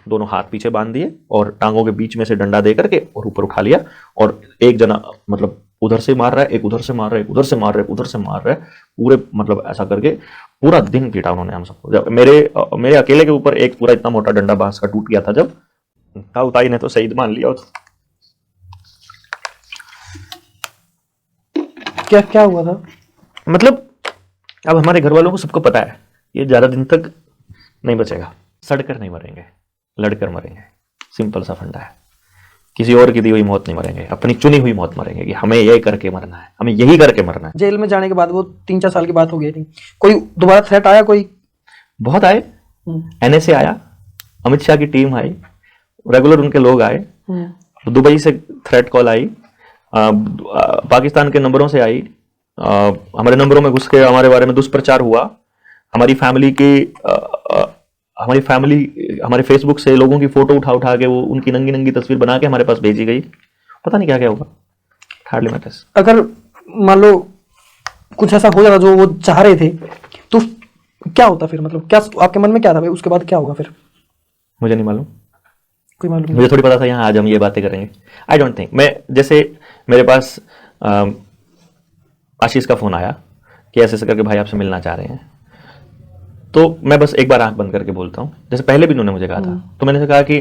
दोनों हाथ पीछे बांध दिए और टांगों के बीच में से डंडा दे करके और ऊपर उठा लिया। और एक जना मतलब उधर से मार रहा है, एक उधर से मार रहा है, एक उधर से मार रहा है, उधर से मार रहा है, पूरे मतलब ऐसा करके पूरा दिन पीटा उन्होंने हम सबको। जब मेरे अकेले के ऊपर एक पूरा इतना मोटा डंडा बांस का टूट गया था, जब ताऊ ने तो शहीद मान लिया। क्या क्या हुआ था? मतलब अब हमारे घर वालों को सबको पता है ये ज्यादा दिन तक नहीं बचेगा। सड़कर नहीं मरेंगे, लड़कर मरेंगे। सिंपल सा फंडा है। किसी और की दी हुई मौत नहीं मरेंगे, अपनी चुनी हुई मौत मरेंगे कि हमें ये करके मरना है, हमें यही करके मरना है। जेल में जाने के बाद वो 3-4 साल की बात हो गई थी, कोई दोबारा थ्रेट आया? कोई बहुत आए। एनएसए आया, अमित शाह की टीम आई, रेगुलर उनके लोग आए, दुबई से थ्रेट कॉल आई, पाकिस्तान के नंबरों से आई, हमारे नंबरों में घुस के हमारे बारे में दुष्प्रचार हुआ। हमारी फैमिली हमारे फेसबुक से लोगों की फोटो उठा उठा के वो उनकी नंगी नंगी तस्वीर बना के हमारे पास भेजी गई। पता नहीं क्या क्या होगा। Hardly matters. अगर मान लो कुछ ऐसा हो जाता जो वो चाह रहे थे तो क्या होता फिर? मतलब क्या आपके मन में क्या था भाई, उसके बाद क्या होगा फिर? मुझे नहीं मालूम। कोई मालूम नहीं? मुझे थोड़ी पता था यहाँ आज हम ये बातें करेंगे। I don't think. मैं जैसे मेरे पास आशीष का फोन आया कि ऐसे ऐसे करके भाई आपसे मिलना चाह रहे हैं, तो मैं बस एक बार आंख बंद करके बोलता हूँ। जैसे पहले भी उन्होंने मुझे कहा था, तो मैंने कहा कि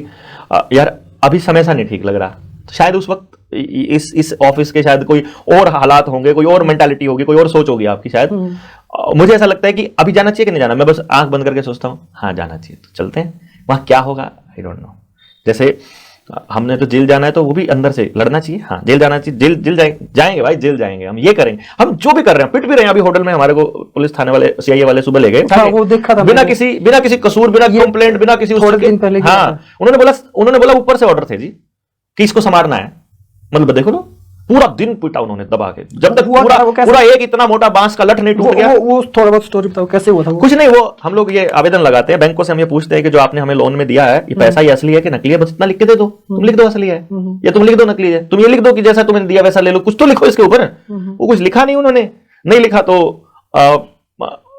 यार अभी समय सा नहीं ठीक लग रहा। तो शायद उस वक्त इस ऑफिस के शायद कोई और हालात होंगे, कोई और मेंटालिटी होगी, कोई और सोच होगी आपकी शायद। मुझे ऐसा लगता है कि अभी जाना चाहिए कि नहीं जाना। मैं बस आंख बंद करके सोचता हूँ हाँ जाना चाहिए, तो चलते हैं। वहां क्या होगा आई डोंट नो। जैसे हमने तो जेल जाना है तो वो भी अंदर से लड़ना चाहिए। हाँ जेल जाना चाहिए, जेल जाएंगे भाई, जेल जाएंगे, हम ये करेंगे, हम जो भी कर रहे हैं, पिट भी रहे हैं। अभी होटल में हमारे को पुलिस थाने वाले सीआईए वाले सुबह ले गए, हाँ, वो देखा था बिना किसी कसूर, बिना कंप्लेंट, बिना किसी थोड़े दिन पहले। हाँ उन्होंने बोला ऊपर से ऑर्डर थे जी कि इसको संवारना है। मतलब देखो ना, पूरा दिन पीटा उन्होंने दबा के, जब तक पूरा एक इतना मोटा बांस का लठ नहीं टूट गया। वो थोड़ा बहुत स्टोरी बताओ, कैसे हुआ था वो? कुछ नहीं, वो हम लोग ये आवेदन लगाते हैं बैंकों से, हम ये पूछते हैं कि जो आपने हमें लोन में दिया है ये पैसा ये असली है कि नकली है, बस इतना लिख के दे दो। तुम लिख दो असली है या तुम लिख दो नकली है। तुम ये लिख दो कि जैसा तुमने दिया वैसा ले लो, कुछ तो लिखो इसके ऊपर। वो कुछ लिखा नहीं उन्होंने, नहीं लिखा तो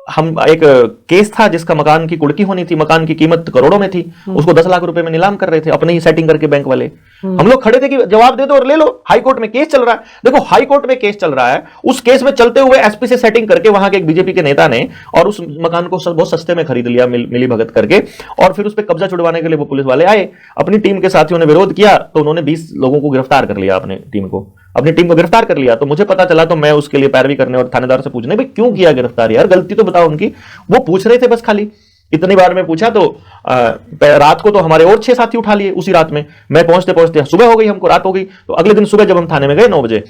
हम एक केस था जिसका मकान की कुड़की होनी थी, मकान की कीमत करोड़ों में थी, उसको 10 लाख रुपए में नीलाम कर रहे थे अपने ही सेटिंग करके बैंक वाले। हम लोग खड़े थे कि जवाब दे दो और ले लो। हाई कोर्ट में केस चल रहा है। देखो हाई कोर्ट में केस चल रहा है, उस केस में चलते हुए एसपी से सेटिंग करके वहां के एक बीजेपी के नेता ने और उस मकान को बहुत सस्ते में खरीद लिया, मिली भगत करके, और फिर उस पर कब्जा छुड़वाने के लिए वो पुलिस वाले आए। अपनी टीम के साथियों ने विरोध किया तो उन्होंने 20 लोगों को गिरफ्तार कर लिया, अपनी टीम को गिरफ्तार कर लिया। तो मुझे पता चला तो मैं उसके लिए पैरवी करने और थानेदार से पूछने, भाई क्यों किया गिरफ्तार यार, गलती तो बताओ उनकी। वो पूछ रहे थे बस खाली। इतनी बार मैं पूछा तो रात को तो हमारे और 6 साथी उठा लिए उसी रात में। मैं पहुंचते पहुंचते सुबह हो गई, हमको रात हो गई। तो अगले दिन सुबह जब हम थाने में गए 9 बजे,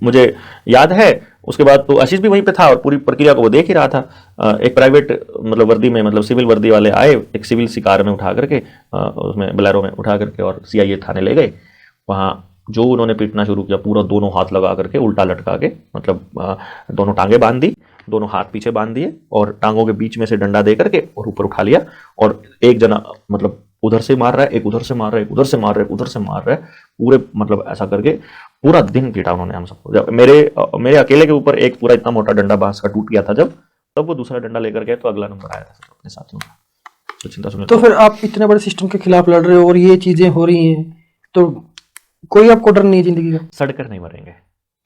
मुझे याद है उसके बाद तो आशीष भी वहीं पे था और पूरी प्रक्रिया को वो देख ही रहा था। एक प्राइवेट मतलब वर्दी में, मतलब सिविल वर्दी वाले आए, एक सिविल सी कार में उठा करके, उसमें बोलेरो में उठा करके और सीआईए थाने ले गए। वहां जो उन्होंने पीटना शुरू किया, पूरा दोनों हाथ लगा करके उल्टा लटका के, मतलब दोनों टांगे बांध दी, दोनों हाथ पीछे बांध दिए और टांगों के बीच में से डंडा दे करके और ऊपर उठा लिया। और एक जना मतलब उधर से मार रहा है, एक उधर से मार रहा है, एक उधर से मार रहा है, एक उधर से मार रहा है, पूरे मतलब ऐसा करके पूरा दिन पीटा उन्होंने हम सबको। जब मेरे अकेले के ऊपर एक पूरा इतना मोटा डंडा बांस का टूट गया था, जब तब वो दूसरा डंडा लेकर गए तो अगला नंबर आया था अपने साथियों का। तो चिंता सुनिए। तो फिर आप इतने बड़े सिस्टम के खिलाफ लड़ रहे हो और ये चीजें हो रही हैं, तो कोई आपको डर नहीं है जिंदगी का? सड़कर नहीं मरेंगे,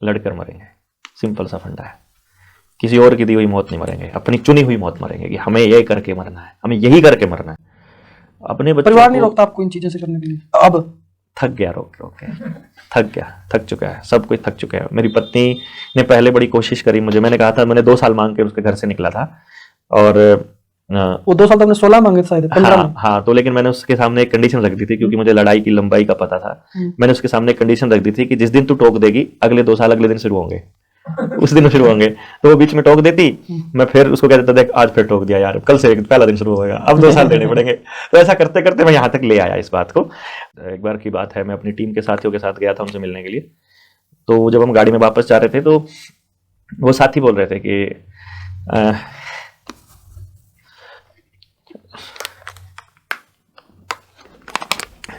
लड़कर मरेंगे। सिंपल सा फंडा है। किसी और की दी हुई मौत नहीं मरेंगे, अपनी चुनी हुई मौत मरेंगे कि हमें ये करके मरना है, हमें यही करके मरना है। अपने बच्चों परिवार नहीं रोकता आपको इन चीजों से करने के लिए? अब थक गया, रोक के थक गया, थक चुका है, सब कुछ थक चुका है। मेरी पत्नी ने पहले बड़ी कोशिश करी मुझे, मैंने कहा था, मैंने 2 साल मांग के उसके घर से निकला था और वो 2 साल तो आपने 16 मांगे शायद, 15 में। हाँ, तो लेकिन मैंने उसके सामने एक कंडीशन रख दी थी, क्योंकि मुझे लड़ाई की लंबाई का पता था। मैंने उसके सामने एक कंडीशन रख दी थी कि जिस दिन तू टोक देगी अगले 2 साल अगले दिन शुरू होंगे, उस दिन शुरू होंगे। तो वो बीच में टोक देती, मैं फिर उसको कह देता, देख आज फिर टोक दिया यार, कल से पहला दिन शुरू होगा, अब 2 साल देने पड़ेंगे। तो ऐसा करते करते मैं यहाँ तक ले आया इस बात को। एक बार की बात है, मैं अपनी टीम के साथियों के साथ गया था उनसे मिलने के लिए। तो जब हम गाड़ी में वापस जा रहे थे तो वो साथी बोल रहे थे कि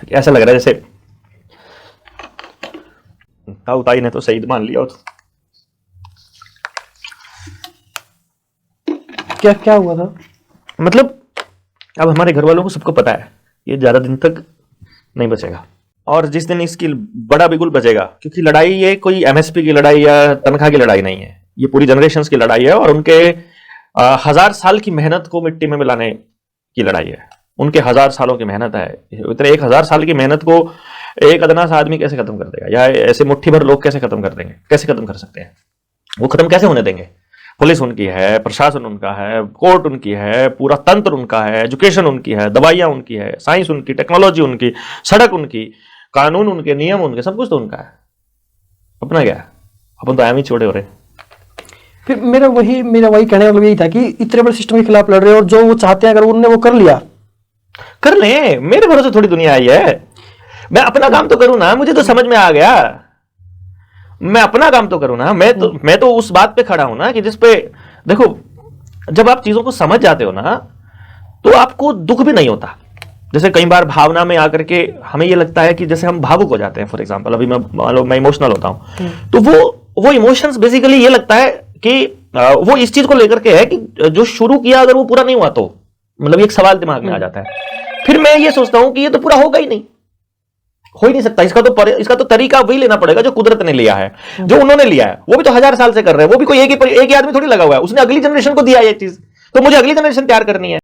ऐसा लग रहा है जैसे ताऊ ने तो शहीद मान लिया। क्या क्या हुआ था? मतलब अब हमारे घर वालों को सबको पता है ये ज्यादा दिन तक नहीं बचेगा। और जिस दिन इसकी बड़ा बिगुल बचेगा, क्योंकि लड़ाई ये कोई एमएसपी की लड़ाई या तनख्वाह की लड़ाई नहीं है, ये पूरी जनरेशंस की लड़ाई है और उनके 1000 साल की मेहनत को मिट्टी में मिलाने की लड़ाई है। उनके 1000 सालों की मेहनत है, इतने 1000 साल की मेहनत को एक अदना सा आदमी कैसे खत्म कर देगा, या ऐसे मुट्ठी भर लोग कैसे खत्म कर देंगे, कैसे खत्म कर सकते हैं? वो खत्म कैसे होने देंगे? पुलिस उनकी है, प्रशासन उनका है, कोर्ट उनकी है, पूरा तंत्र उनका है, एजुकेशन उनकी है, दवाइयां उनकी है, साइंस उनकी, टेक्नोलॉजी उनकी, सड़क उनकी, कानून उनके, नियम उनके, सब कुछ तो उनका है। अपना क्या, अपन तो एम ही छोड़े हो रहे। फिर मेरा वही कहने का मतलब यही था कि इतने बड़े सिस्टम के खिलाफ लड़ रहे हैं और जो वो चाहते हैं अगर उन्होंने वो कर लिया, कर ले, मेरे भरोसे थोड़ी दुनिया आई है। मैं अपना काम तो करूं ना, मुझे तो समझ में आ गया, मैं अपना काम तो करूं ना। मैं तो उस बात पे खड़ा हूं ना कि जिसपे देखो, जब आप चीजों को समझ जाते हो ना तो आपको दुख भी नहीं होता। जैसे कई बार भावना में आकर के हमें ये लगता है कि जैसे हम भावुक हो जाते हैं। फॉर एग्जांपल अभी मैं इमोशनल होता हूं, तो वो इमोशंस बेसिकली ये लगता है कि वो इस चीज को लेकर के है कि जो शुरू किया अगर वो पूरा नहीं हुआ तो मतलब एक सवाल दिमाग में आ जाता है। फिर मैं ये सोचता हूं कि ये तो पूरा होगा ही नहीं, हो ही नहीं सकता। इसका तो तरीका वही लेना पड़ेगा जो कुदरत ने लिया है, जो उन्होंने लिया है। वो भी तो 1000 साल से कर रहे हैं, वो भी कोई एक ही आदमी थोड़ी लगा हुआ है, उसने अगली जनरेशन को दिया ये चीज, तो मुझे अगली जनरेशन तैयार करनी है।